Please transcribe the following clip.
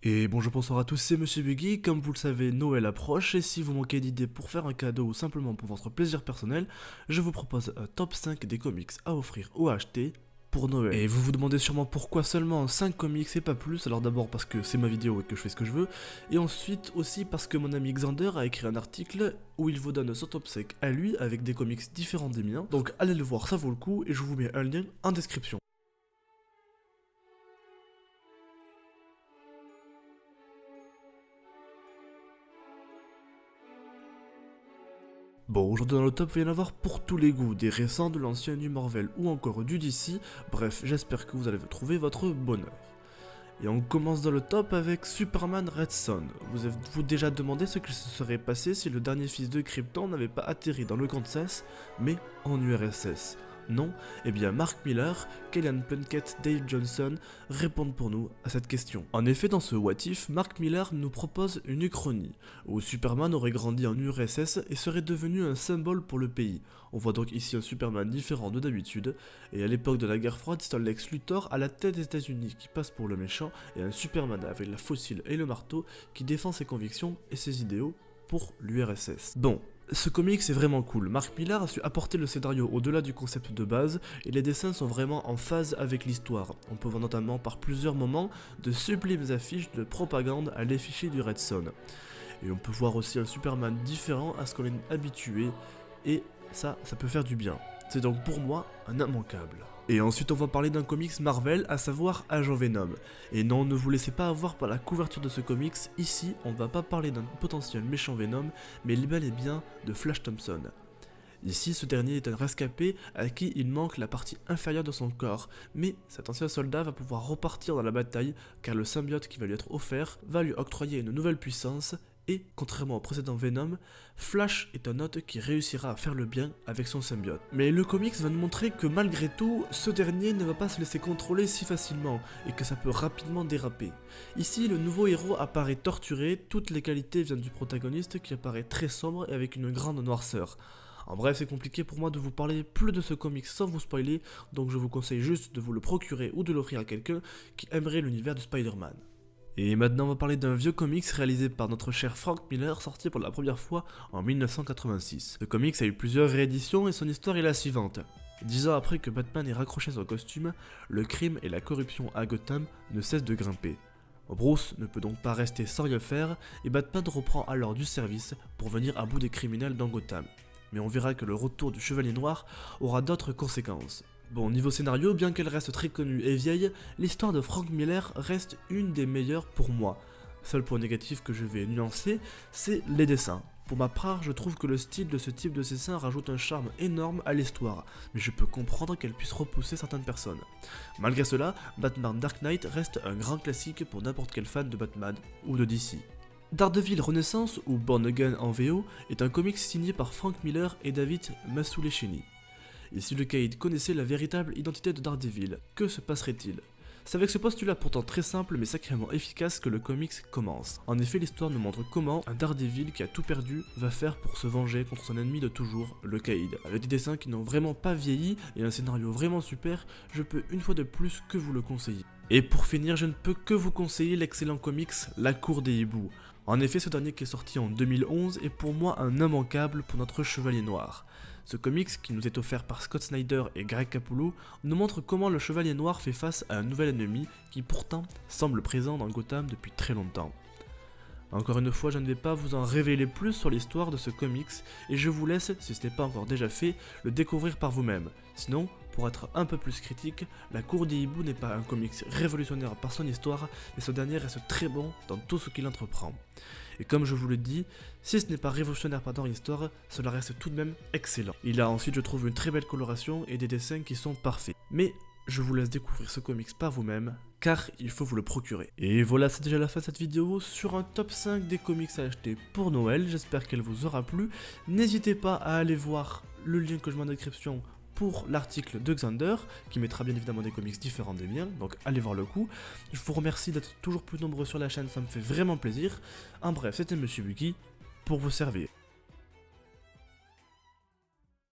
Et bonjour, bonsoir à tous, c'est Monsieur Buggy. Comme vous le savez, Noël approche et si vous manquez d'idées pour faire un cadeau ou simplement pour votre plaisir personnel, je vous propose un top 5 des comics à offrir ou à acheter pour Noël. Et vous vous demandez sûrement pourquoi seulement 5 comics et pas plus. Alors d'abord parce que c'est ma vidéo et que je fais ce que je veux, et ensuite aussi parce que mon ami Xander a écrit un article où il vous donne son top 5 à lui avec des comics différents des miens. Donc allez le voir, ça vaut le coup et je vous mets un lien en description. Bon, aujourd'hui dans le top, il va y en avoir pour tous les goûts, des récents, de l'ancien, du Marvel ou encore du DC, bref, j'espère que vous allez trouver votre bonheur. Et on commence dans le top avec Superman Red Son. Vous avez-vous déjà demandé ce qui se serait passé si le dernier fils de Krypton n'avait pas atterri dans le Kansas, mais en URSS? Non? Eh bien Mark Millar, Kellyanne Plunkett, Dave Johnson répondent pour nous à cette question. En effet, dans ce What If, Mark Millar nous propose une uchronie, où Superman aurait grandi en URSS et serait devenu un symbole pour le pays. On voit donc ici un Superman différent de d'habitude, et à l'époque de la guerre froide, c'est un Lex Luthor à la tête des États-Unis qui passe pour le méchant, et un Superman avec la fossile et le marteau qui défend ses convictions et ses idéaux pour l'URSS. Bon, ce comics est vraiment cool. Mark Millar a su apporter le scénario au-delà du concept de base et les dessins sont vraiment en phase avec l'histoire. On peut voir notamment par plusieurs moments de sublimes affiches de propagande à l'effigie du Red Son. Et on peut voir aussi un Superman différent à ce qu'on est habitué et ça peut faire du bien. C'est donc pour moi un immanquable. Et ensuite on va parler d'un comics Marvel, à savoir Agent Venom. Et non, ne vous laissez pas avoir par la couverture de ce comics, ici on va pas parler d'un potentiel méchant Venom, mais bel et bien de Flash Thompson. Ici, ce dernier est un rescapé à qui il manque la partie inférieure de son corps, mais cet ancien soldat va pouvoir repartir dans la bataille car le symbiote qui va lui être offert va lui octroyer une nouvelle puissance et, contrairement au précédent Venom, Flash est un hôte qui réussira à faire le bien avec son symbiote. Mais le comics va nous montrer que malgré tout, ce dernier ne va pas se laisser contrôler si facilement et que ça peut rapidement déraper. Ici, le nouveau héros apparaît torturé, toutes les qualités viennent du protagoniste qui apparaît très sombre et avec une grande noirceur. En bref, c'est compliqué pour moi de vous parler plus de ce comics sans vous spoiler, donc je vous conseille juste de vous le procurer ou de l'offrir à quelqu'un qui aimerait l'univers de Spider-Man. Et maintenant on va parler d'un vieux comics réalisé par notre cher Frank Miller, sorti pour la première fois en 1986. Ce comics a eu plusieurs rééditions et son histoire est la suivante. 10 ans après que Batman ait raccroché son costume, le crime et la corruption à Gotham ne cessent de grimper. Bruce ne peut donc pas rester sans rien faire et Batman reprend alors du service pour venir à bout des criminels dans Gotham. Mais on verra que le retour du Chevalier Noir aura d'autres conséquences. Bon, niveau scénario, bien qu'elle reste très connue et vieille, l'histoire de Frank Miller reste une des meilleures pour moi. Seul point négatif que je vais nuancer, c'est les dessins. Pour ma part, je trouve que le style de ce type de dessin rajoute un charme énorme à l'histoire, mais je peux comprendre qu'elle puisse repousser certaines personnes. Malgré cela, Batman Dark Knight reste un grand classique pour n'importe quel fan de Batman ou de DC. Daredevil Renaissance, ou Born Again en VO, est un comics signé par Frank Miller et David Mazzucchelli. Et si le Caïd connaissait la véritable identité de Daredevil, que se passerait-il? C'est avec ce postulat pourtant très simple mais sacrément efficace que le comics commence. En effet, l'histoire nous montre comment un Daredevil qui a tout perdu va faire pour se venger contre son ennemi de toujours, le Caïd. Avec des dessins qui n'ont vraiment pas vieilli et un scénario vraiment super, je peux une fois de plus que vous le conseiller. Et pour finir, je ne peux que vous conseiller l'excellent comics La Cour des Hiboux. En effet, ce dernier qui est sorti en 2011 est pour moi un immanquable pour notre Chevalier Noir. Ce comics, qui nous est offert par Scott Snyder et Greg Capullo, nous montre comment le Chevalier Noir fait face à un nouvel ennemi qui pourtant semble présent dans Gotham depuis très longtemps. Encore une fois, je ne vais pas vous en révéler plus sur l'histoire de ce comics et je vous laisse, si ce n'est pas encore déjà fait, le découvrir par vous-même. Sinon, pour être un peu plus critique, La Cour des Hiboux n'est pas un comics révolutionnaire par son histoire, mais ce dernier reste très bon dans tout ce qu'il entreprend. Et comme je vous le dis, si ce n'est pas révolutionnaire par l'histoire, cela reste tout de même excellent. Il a ensuite, je trouve, une très belle coloration et des dessins qui sont parfaits. Mais je vous laisse découvrir ce comics par vous-même, car il faut vous le procurer. Et voilà, c'est déjà la fin de cette vidéo sur un top 5 des comics à acheter pour Noël. J'espère qu'elle vous aura plu. N'hésitez pas à aller voir le lien que je mets en description pour l'article de Xander, qui mettra bien évidemment des comics différents des miens, donc allez voir le coup. Je vous remercie d'être toujours plus nombreux sur la chaîne, ça me fait vraiment plaisir. En bref, c'était Monsieur Buggy, pour vous servir.